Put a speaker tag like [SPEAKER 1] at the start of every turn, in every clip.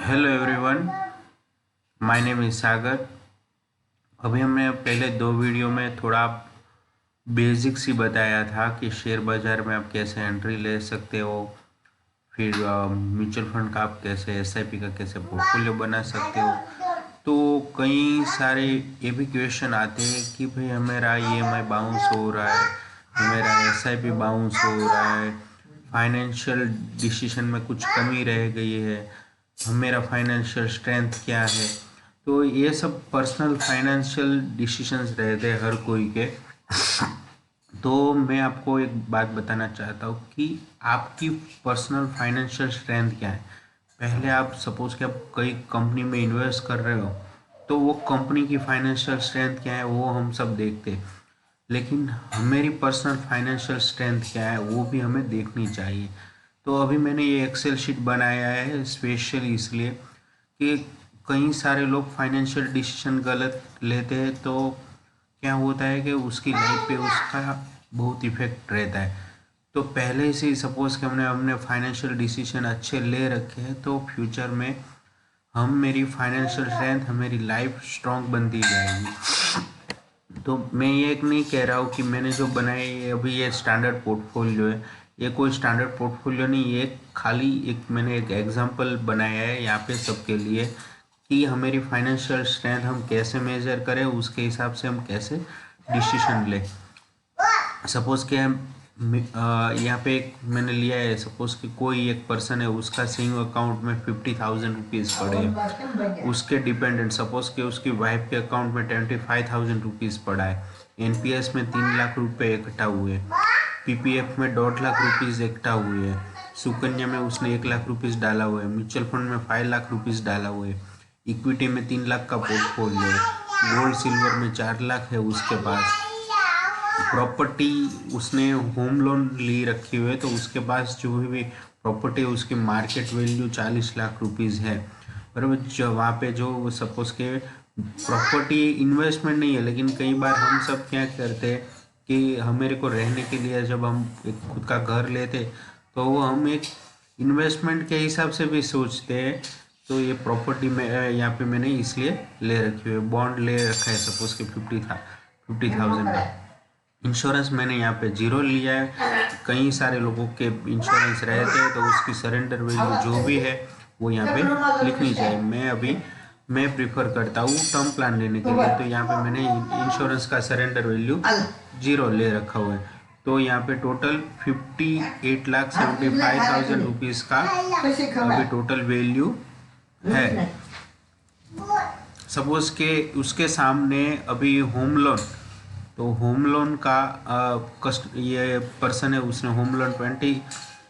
[SPEAKER 1] Hello everyone, my name is Sagar. अभी हमने पहले दो वीडियो में थोड़ा बेसिक्स ही बताया था कि शेयर बाज़ार में आप कैसे एंट्री ले सकते हो, फिर म्यूचुअल फंड का आप कैसे एसआईपी का कैसे पोर्टफोलियो बना सकते हो। तो कई सारे ये भी क्वेश्चन आते हैं कि भाई हमारा ईएमआई बाउंस हो रहा है, हमारा एसआईपी बाउंस हो रहा है, फाइनेंशियल डिसीजन में कुछ कमी रह गई है, मेरा फाइनेंशियल स्ट्रेंथ क्या है। तो ये सब पर्सनल फाइनेंशियल डिसीजंस रहते हैं हर कोई के। तो मैं आपको एक बात बताना चाहता हूँ कि आपकी पर्सनल फाइनेंशियल स्ट्रेंथ क्या है। पहले आप सपोज कि आप कई कंपनी में इन्वेस्ट कर रहे हो, तो वो कंपनी की फाइनेंशियल स्ट्रेंथ क्या है वो हम सब देखते हैं, लेकिन मेरी पर्सनल फाइनेंशियल स्ट्रेंथ क्या है वो भी हमें देखनी चाहिए। तो अभी मैंने ये एक्सेल शीट बनाया है स्पेशली इसलिए कि कई सारे लोग फाइनेंशियल डिसीजन गलत लेते हैं, तो क्या होता है कि उसकी लाइफ पे उसका बहुत इफेक्ट रहता है। तो पहले से ही सपोज कि हमने अपने फाइनेंशियल डिसीजन अच्छे ले रखे हैं, तो फ्यूचर में मेरी फाइनेंशियल स्ट्रेंथ, हमारी लाइफ स्ट्रांग बनती जाएगी। तो मैं ये एक नहीं कह रहा हूँ कि मैंने जो बनाया ये अभी ये स्टैंडर्ड पोर्टफोलियो है। ये कोई स्टैंडर्ड पोर्टफोलियो नहीं, ये खाली एक मैंने एक एग्जांपल बनाया है यहाँ पे सबके लिए कि हमारी फाइनेंशियल स्ट्रेंथ हम कैसे मेजर करें, उसके हिसाब से हम कैसे डिसीजन लें। सपोज कि हम यहाँ पे एक मैंने लिया है, सपोज कि कोई एक पर्सन है, उसका सेविंग अकाउंट में 50,000 रुपीज़ पड़े हैं। उसके डिपेंडेंट सपोज कि उसकी वाइफ के अकाउंट में 25,000 रुपीज़ पड़ा है। एनपीएस में 3 लाख रुपए इकट्ठा हुए, पीपीएफ में 1.5 लाख रुपीज़ इकट्ठा हुए है, सुकन्या में उसने 1 लाख रुपीज़ डाला हुआ है, म्यूचुअल फंड में 5 लाख रुपीज़ डाला हुआ है, इक्विटी में 3 लाख का पोर्टफोलियो है, गोल्ड सिल्वर में 4 लाख है उसके पास, प्रॉपर्टी उसने होम लोन ली रखी हुई है, तो उसके पास जो भी प्रॉपर्टी है उसकी मार्केट वैल्यू 40 लाख रुपीज़ है। बराबर, जो वहाँ पे जो सपोज के प्रॉपर्टी इन्वेस्टमेंट नहीं है, लेकिन कई बार हम सब क्या करते हैं कि हमारे को रहने के लिए जब हम एक खुद का घर लेते तो वो हम एक इन्वेस्टमेंट के हिसाब से भी सोचते हैं। तो ये प्रॉपर्टी में यहाँ पे मैंने इसलिए ले रखी हुई है, बॉन्ड ले रखा है सपोज कि 50,000 का। इंश्योरेंस मैंने यहाँ पे 0 लिया है। कई सारे लोगों के इंश्योरेंस रहते हैं, तो उसकी सरेंडर वैल्यू जो भी है वो यहाँ पे लिखनी चाहिए। मैं प्रीफर करता हूँ टर्म प्लान लेने के लिए, तो यहाँ पे मैंने इंश्योरेंस का सरेंडर वैल्यू 0 ले रखा हुआ है। तो यहाँ पे टोटल 58,75,000 रुपीज़ का अभी टोटल वैल्यू है। सपोज के उसके सामने अभी होम लोन, तो होम लोन का ये पर्सन है, उसने होम लोन 20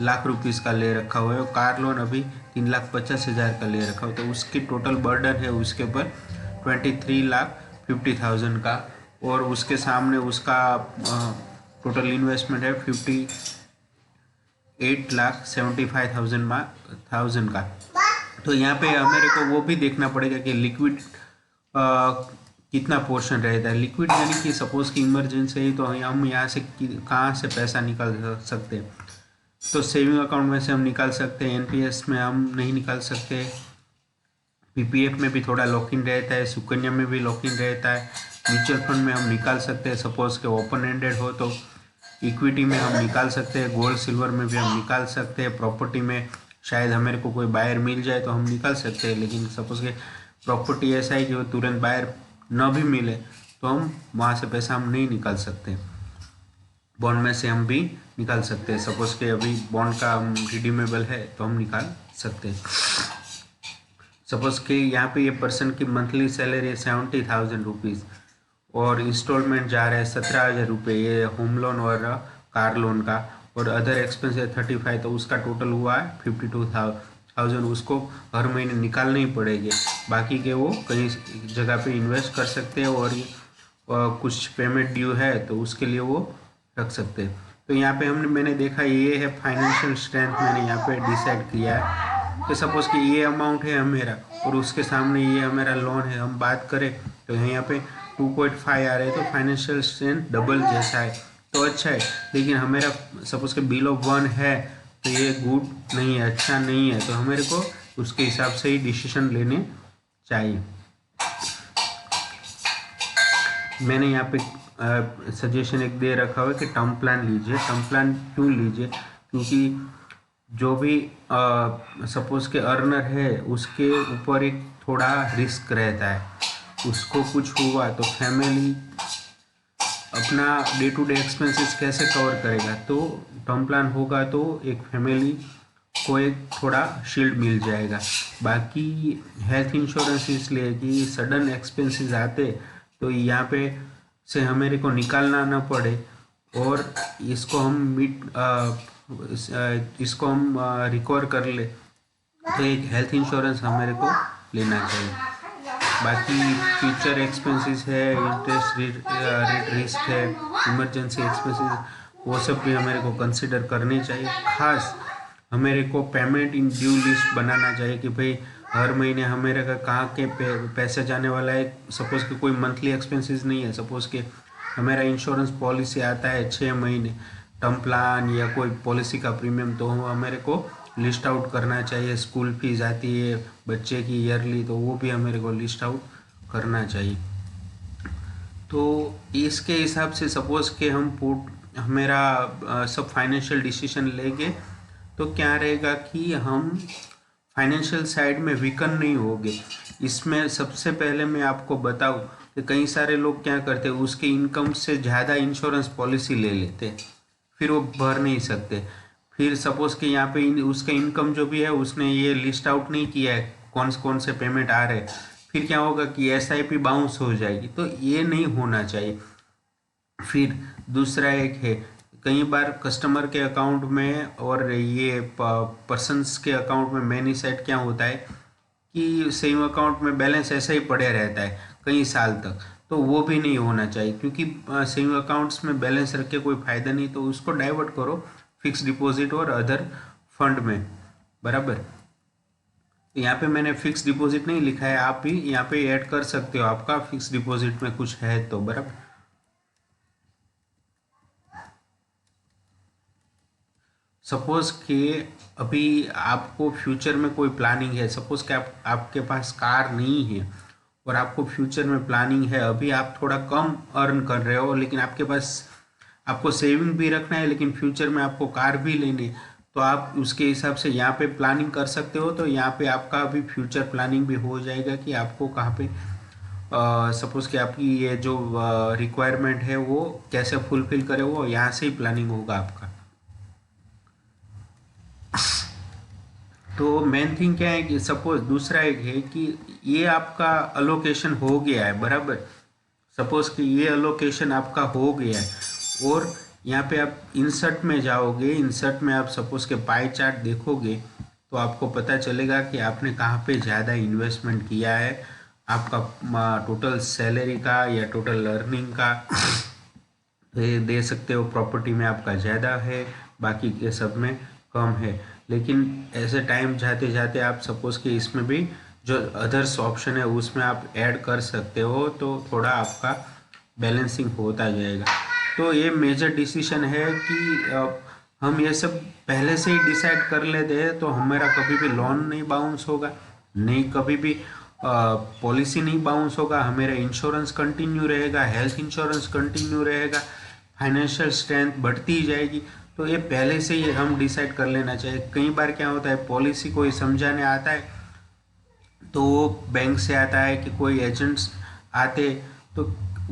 [SPEAKER 1] लाख रुपीज़ का ले रखा हुआ है, और कार लोन अभी 3,50,000 का ले रखा हुआ है, तो उसकी टोटल बर्डन है उसके ऊपर 23,50,000 का। और उसके सामने उसका टोटल इन्वेस्टमेंट है 58,75,000 का। तो यहाँ पे मेरे को वो भी देखना पड़ेगा कि लिक्विड कितना पोर्शन रहता है। लिक्विड यानी कि सपोज की इमरजेंसी है, तो हम यहाँ से कहाँ से पैसा निकाल सकते हैं। तो सेविंग अकाउंट में से हम निकाल सकते हैं, एनपीएस में हम नहीं निकाल सकते, पीपीएफ में भी थोड़ा लॉक इन रहता है, सुकन्या में भी लॉक इन रहता है, म्यूचुअल फंड में हम निकाल सकते हैं सपोज के ओपन एंडेड हो, तो इक्विटी में हम निकाल सकते हैं, गोल्ड सिल्वर में भी हम निकाल सकते हैं, प्रॉपर्टी में शायद हमारे को कोई बायर मिल जाए तो हम निकाल सकते हैं, लेकिन सपोज के प्रॉपर्टी ऐसा है कि वो तुरंत बायर न भी मिले तो हम वहाँ से पैसा हम नहीं निकाल सकते। बॉन्ड में से हम भी निकाल सकते हैं, सपोज के अभी बॉन्ड का हम रिडीमेबल है तो हम निकाल सकते हैं। सपोज कि यहाँ पे ये पर्सन की मंथली सैलरी है 70,000 रुपीज़, और इंस्टॉलमेंट जा रहा है 17,000 रुपये, ये होम लोन और कार लोन का, और अदर एक्सपेंस है 35, तो उसका टोटल हुआ है 52,000। उसको हर महीने निकालने ही पड़ेंगे, बाकी के वो कहीं जगह पे इन्वेस्ट कर सकते हैं, और कुछ पेमेंट ड्यू है तो उसके लिए वो रख सकते हैं। तो यहाँ पे मैंने देखा ये है फाइनेंशियल स्ट्रेंथ, मैंने यहाँ पे डिसाइड किया है कि सपोज कि ये अमाउंट है मेरा और उसके सामने ये मेरा लोन है, हम बात करें तो यहाँ पे 2.5 आ रहे हैं, तो फाइनेंशियल स्ट्रेंथ डबल जैसा है, तो अच्छा है। लेकिन हमारा सपोज कि बिलो 1 है, तो ये गुड नहीं है, अच्छा नहीं है, तो हमारे को उसके हिसाब से ही डिसीजन लेने चाहिए। मैंने यहाँ पे सजेशन एक दे रखा हुआ है कि टर्म प्लान लीजिए। टर्म प्लान क्यों लीजिए? क्योंकि जो भी सपोज के अर्नर है उसके ऊपर एक थोड़ा रिस्क रहता है। उसको कुछ हुआ तो फैमिली अपना डे टू डे एक्सपेंसेस कैसे कवर करेगा? तो टर्म प्लान होगा तो एक फैमिली को एक थोड़ा शील्ड मिल जाएगा। बाकी हेल्थ इंश्योरेंस इसलिए कि सडन एक्सपेंसेस आते तो यहाँ पे से हमें को निकालना ना पड़े और इसको हम इसको हम रिकवर कर ले, तो एक हेल्थ इंश्योरेंस हमें को लेना चाहिए। बाकी फ्यूचर एक्सपेंसेस है, इंटरेस्ट रेट रिस्क है, इमरजेंसी एक्सपेंसेस, वो सब भी हमें को कंसिडर करने चाहिए। खास हमें को पेमेंट इन ड्यू लिस्ट बनाना चाहिए कि भाई हर महीने हमें का कहाँ के पैसे जाने वाला है। सपोज़ कि कोई मंथली एक्सपेंसेस नहीं है, सपोज़ कि हमारा इंश्योरेंस पॉलिसी आता है 6 महीने, टर्म प्लान या कोई पॉलिसी का प्रीमियम, तो हमें को लिस्ट आउट करना चाहिए। स्कूल फीस आती है बच्चे की ईयरली, तो वो भी हमें को लिस्ट आउट करना चाहिए। तो इसके हिसाब से सपोज़ कि हम हमारा सब फाइनेंशियल डिसीजन लेंगे तो क्या रहेगा कि हम फाइनेंशियल साइड में वीकन नहीं होंगे। इसमें सबसे पहले मैं आपको बताऊं कि कई सारे लोग क्या करते हैं, उसके इनकम से ज़्यादा इंश्योरेंस पॉलिसी ले लेते, फिर वो भर नहीं सकते। फिर सपोज़ कि यहाँ पे उसका इनकम जो भी है उसने ये लिस्ट आउट नहीं किया है कौन कौन से पेमेंट आ रहे हैं, फिर क्या होगा कि SIP बाउंस हो जाएगी। तो ये नहीं होना चाहिए। फिर दूसरा एक है, कई बार कस्टमर के अकाउंट में और ये पर्सन्स के अकाउंट में मैनी साइड क्या होता है कि सेम अकाउंट में बैलेंस ऐसा ही पड़े रहता है कई साल तक, तो वो भी नहीं होना चाहिए। क्योंकि सेम अकाउंट्स में बैलेंस रख के कोई फ़ायदा नहीं, तो उसको डाइवर्ट करो फिक्स डिपॉजिट और अदर फंड में, बराबर। यहाँ पे मैंने फिक्स डिपॉजिट नहीं लिखा है, आप भी यहाँ पे ऐड कर सकते हो, आपका फिक्स डिपॉजिट में कुछ है तो, बराबर। सपोज कि अभी आपको फ्यूचर में कोई प्लानिंग है, सपोज कि आपके पास कार नहीं है और आपको फ्यूचर में प्लानिंग है, अभी आप थोड़ा कम अर्न कर रहे हो लेकिन आपके पास आपको सेविंग भी रखना है, लेकिन फ्यूचर में आपको कार भी लेनी है, तो आप उसके हिसाब से यहाँ पे प्लानिंग कर सकते हो। तो यहाँ पे आपका अभी फ्यूचर प्लानिंग भी हो जाएगा कि आपको कहाँ पे सपोज कि आपकी ये जो रिक्वायरमेंट है वो कैसे फुलफिल करे, वो यहाँ से ही प्लानिंग होगा आपका। तो मेन थिंग क्या है कि सपोज दूसरा एक है कि ये आपका अलोकेशन हो गया है, बराबर। सपोज कि ये अलोकेशन आपका हो गया है और यहाँ पे आप इंसर्ट में जाओगे, इंसर्ट में आप सपोज के पाई चार्ट देखोगे तो आपको पता चलेगा कि आपने कहाँ पे ज़्यादा इन्वेस्टमेंट किया है, आपका टोटल सैलरी का या टोटल अर्निंग का दे सकते हो। प्रॉपर्टी में आपका ज़्यादा है, बाकी के सब में कम है। लेकिन ऐसे टाइम जाते जाते आप सपोज कि इसमें भी जो अदर्स ऑप्शन है उसमें आप ऐड कर सकते हो, तो थोड़ा आपका बैलेंसिंग होता जाएगा। तो ये मेजर डिसीजन है कि हम ये सब पहले से ही डिसाइड कर लेते हैं तो हमारा कभी भी लोन नहीं बाउंस होगा, नहीं कभी भी पॉलिसी नहीं बाउंस होगा, हमारा इंश्योरेंस कंटिन्यू रहेगा, हेल्थ इंश्योरेंस कंटिन्यू रहेगा, फाइनेंशियल स्ट्रेंथ बढ़ती जाएगी। तो ये पहले से ही हम डिसाइड कर लेना चाहिए। कई बार क्या होता है, पॉलिसी कोई समझाने आता है तो वो बैंक से आता है कि कोई एजेंट्स आते, तो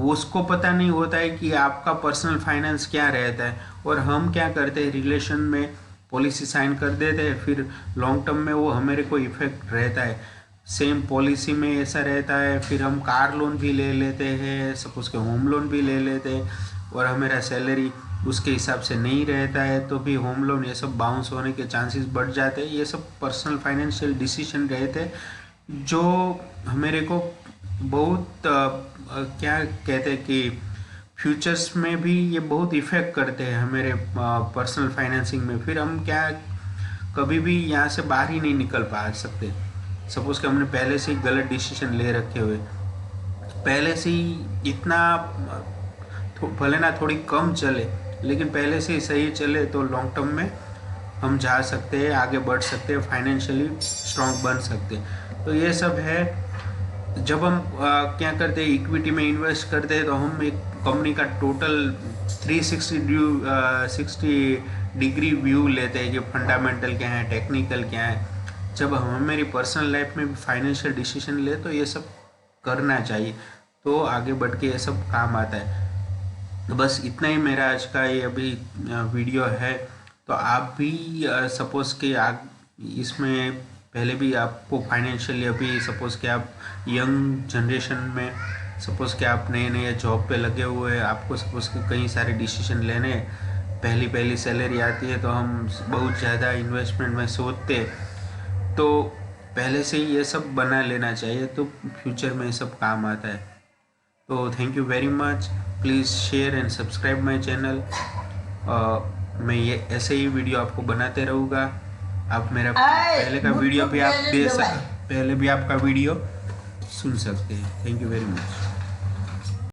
[SPEAKER 1] उसको पता नहीं होता है कि आपका पर्सनल फाइनेंस क्या रहता है, और हम क्या करते हैं रिलेशन में पॉलिसी साइन कर देते हैं, फिर लॉन्ग टर्म में वो हमारे को इफेक्ट रहता है। सेम पॉलिसी में ऐसा रहता है, फिर हम कार लोन भी ले लेते हैं, सपोज के होम लोन भी ले लेते हैं और हमारा सैलरी उसके हिसाब से नहीं रहता है तो भी होम लोन ये सब बाउंस होने के चांसेस बढ़ जाते हैं। ये सब पर्सनल फाइनेंशियल डिसीजन रहते हैं जो हमारे को बहुत क्या कहते हैं कि फ्यूचर्स में भी ये बहुत इफ़ेक्ट करते हैं हमारे पर्सनल फाइनेंसिंग में। फिर हम क्या कभी भी यहाँ से बाहर ही नहीं निकल पा सकते। सपोज़ कि हमने पहले से ही गलत डिसीजन ले रखे हुए, पहले से ही इतना भले ना थोड़ी कम चले लेकिन पहले से ही सही चले तो लॉन्ग टर्म में हम जा सकते हैं, आगे बढ़ सकते हैं, फाइनेंशियली स्ट्रांग बन सकते हैं। तो ये सब है। जब हम क्या करते हैं, इक्विटी में इन्वेस्ट करते हैं, तो हम एक कंपनी का टोटल 360 डिग्री व्यू लेते हैं कि फंडामेंटल क्या है, टेक्निकल क्या है। जब हम मेरी पर्सनल लाइफ में भी फाइनेंशियल डिसीजन ले तो ये सब करना चाहिए, तो आगे बढ़ के ये सब काम आता है। तो बस इतना ही मेरा आज का ये अभी वीडियो है। तो आप भी सपोज़ कि आप इसमें पहले भी आपको फाइनेंशियली अभी सपोज़ कि आप यंग जनरेशन में सपोज़ कि आप नए नए जॉब पे लगे हुए हैं, आपको सपोज़ कि कई सारे डिसीजन लेने हैं, पहली पहली सैलरी आती है तो हम बहुत ज़्यादा इन्वेस्टमेंट में सोचते हैं। तो पहले से ही ये सब बना लेना चाहिए, तो फ्यूचर में ये सब काम आता है। तो thank you very much. Please share and subscribe my channel. मैं ये ऐसे ही वीडियो आपको बनाते रहूँगा। आप मेरा पहले का वीडियो भी आप पहले भी आपका वीडियो सुन सकते हैं। Thank you very much.